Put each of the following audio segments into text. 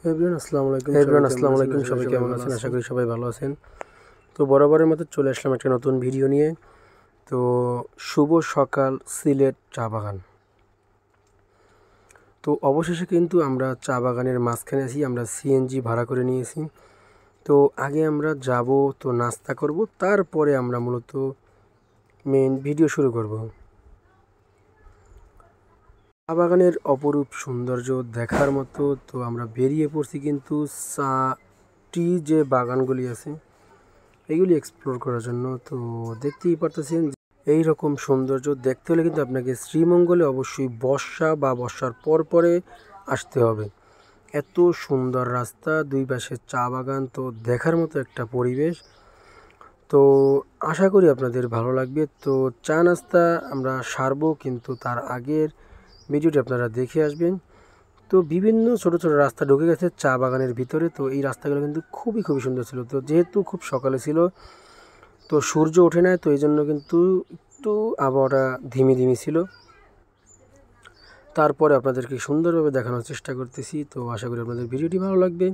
আসসালামু আলাইকুম সবাই কেমন আছেন? আশা করি সবাই ভালো আছেন। তো বরাবরের মতো চলে আসলাম একটা নতুন ভিডিও নিয়ে। তো শুভ সকাল সিলেট চা বাগান। তো অবশেষে কিন্তু আমরা চা বাগানের মাঝখানে আছি। আমরা সিএনজি ভাড়া করে নিয়েছি। তো আগে আমরা যাব, তো নাস্তা করব, তারপরে আমরা মূলত মেইন ভিডিও শুরু করব। চা বাগানের অপরূপ সৌন্দর্য দেখার মতো। তো আমরা বেরিয়ে পড়ছি কিন্তু টি যে বাগানগুলি আছে এইগুলি এক্সপ্লোর করার জন্য। তো দেখতেই পারতেছেন এই রকম সৌন্দর্য দেখতে হলে কিন্তু আপনাকে শ্রীমঙ্গলে অবশ্যই বর্ষার পরে আসতে হবে। এত সুন্দর রাস্তা, দুই পাশে চা বাগান, তো দেখার মতো একটা পরিবেশ। তো আশা করি আপনাদের ভালো লাগবে। তো চা নাস্তা আমরা সারবো, কিন্তু তার আগের ভিডিওটি আপনারা দেখে আসবেন। তো বিভিন্ন ছোট ছোট রাস্তা ঢুকে গেছে চা বাগানের ভিতরে। তো এই রাস্তাগুলো কিন্তু খুবই সুন্দর ছিল। তো যেহেতু খুব সকালে ছিল, তো সূর্য ওঠে নাই, তো এই জন্য কিন্তু একটু আবহাওয়াটা ধিমি ছিল। তারপরে আপনাদেরকে সুন্দরভাবে দেখানোর চেষ্টা করতেছি। তো আশা করি আপনাদের ভিডিওটি ভালো লাগবে।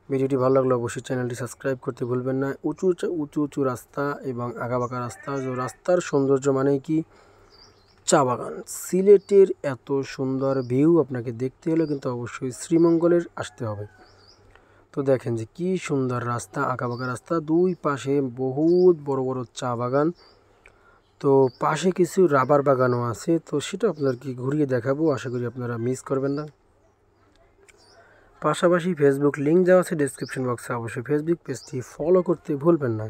ভিডিওটি ভালো লাগলে অবশ্যই চ্যানেলটি সাবস্ক্রাইব করতে ভুলবেন না। উঁচু রাস্তা এবং আঁকাবাঁকা রাস্তা। তো রাস্তার সৌন্দর্য মানেই কি চা বাগান। সিলেটের এত সুন্দর ভিউ আপনাকে দেখতে হলে কিন্তু অবশ্যই শ্রীমঙ্গলের আসতে হবে। তো দেখেন যে কি সুন্দর রাস্তা, আঁকাবাঁকা রাস্তা, দুই পাশে বহুত বড় বড় চা বাগান। তো পাশে কিছু রাবার বাগানও আছে। তো সেটা আপনাদেরকে ঘুরিয়ে দেখাবো, আশা করি আপনারা মিস করবেন না। পাশাপাশি ফেসবুক লিঙ্ক দেওয়া আছে ডেসক্রিপশন বক্সে, অবশ্যই ফেসবুক পেজটি ফলো করতে ভুলবেন না।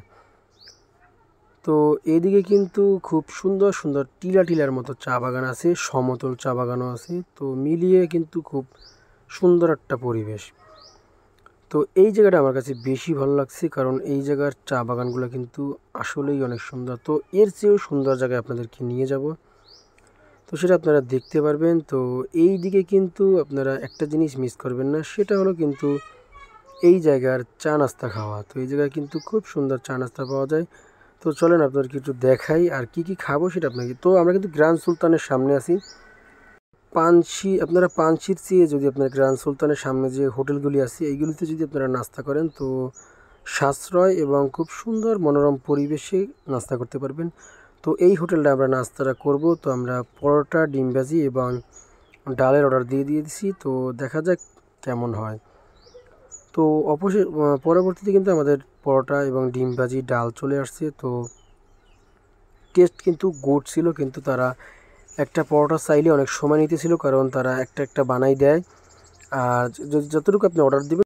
তো এইদিকে কিন্তু খুব সুন্দর টিলার মতো চা বাগান আছে, সমতল চা বাগানও আছে। তো মিলিয়ে কিন্তু খুব সুন্দর একটা পরিবেশ। তো এই জায়গাটা আমার কাছে বেশি ভালো লাগছে, কারণ এই জায়গার চা বাগানগুলো কিন্তু আসলেই অনেক সুন্দর। তো এর চেয়েও সুন্দর জায়গায় আপনাদেরকে নিয়ে যাব, তো সেটা আপনারা দেখতে পারবেন। তো এই দিকে কিন্তু আপনারা একটা জিনিস মিস করবেন না, সেটা হলো কিন্তু এই জায়গার চা নাস্তা খাওয়া। তো এই জায়গায় কিন্তু খুব সুন্দর চা নাস্তা পাওয়া যায়। তো চলেন আপনাদেরকে একটু দেখাই আর কি খাবো সেটা আপনাকে। তো আমরা কিন্তু গ্র্যান্ড সুলতানের সামনে আছি। আপনারা পানশির চেয়ে যদি আপনার গ্র্যান্ড সুলতানের সামনে যে হোটেলগুলি আছে এইগুলিতে যদি আপনারা নাস্তা করেন, তো সাশ্রয় এবং খুব সুন্দর মনোরম পরিবেশে নাস্তা করতে পারবেন। তো এই হোটেলটা আমরা নাস্তাটা করব। তো আমরা পরোটা, ডিম ভাজি এবং ডালের অর্ডার দিয়ে দিয়েছি। তো দেখা যাক কেমন হয়। তো পরবর্তীতে কিন্তু আমাদের পরোটা এবং ডিম ভাজি, ডাল চলে আসছে। তো টেস্ট কিন্তু গুড ছিল, কিন্তু তারা একটা পরোটা চাইলে অনেক সময় নিতেছিল, কারণ তারা একটা বানাই দেয়। আর যতটুকু আপনি অর্ডার দেবেন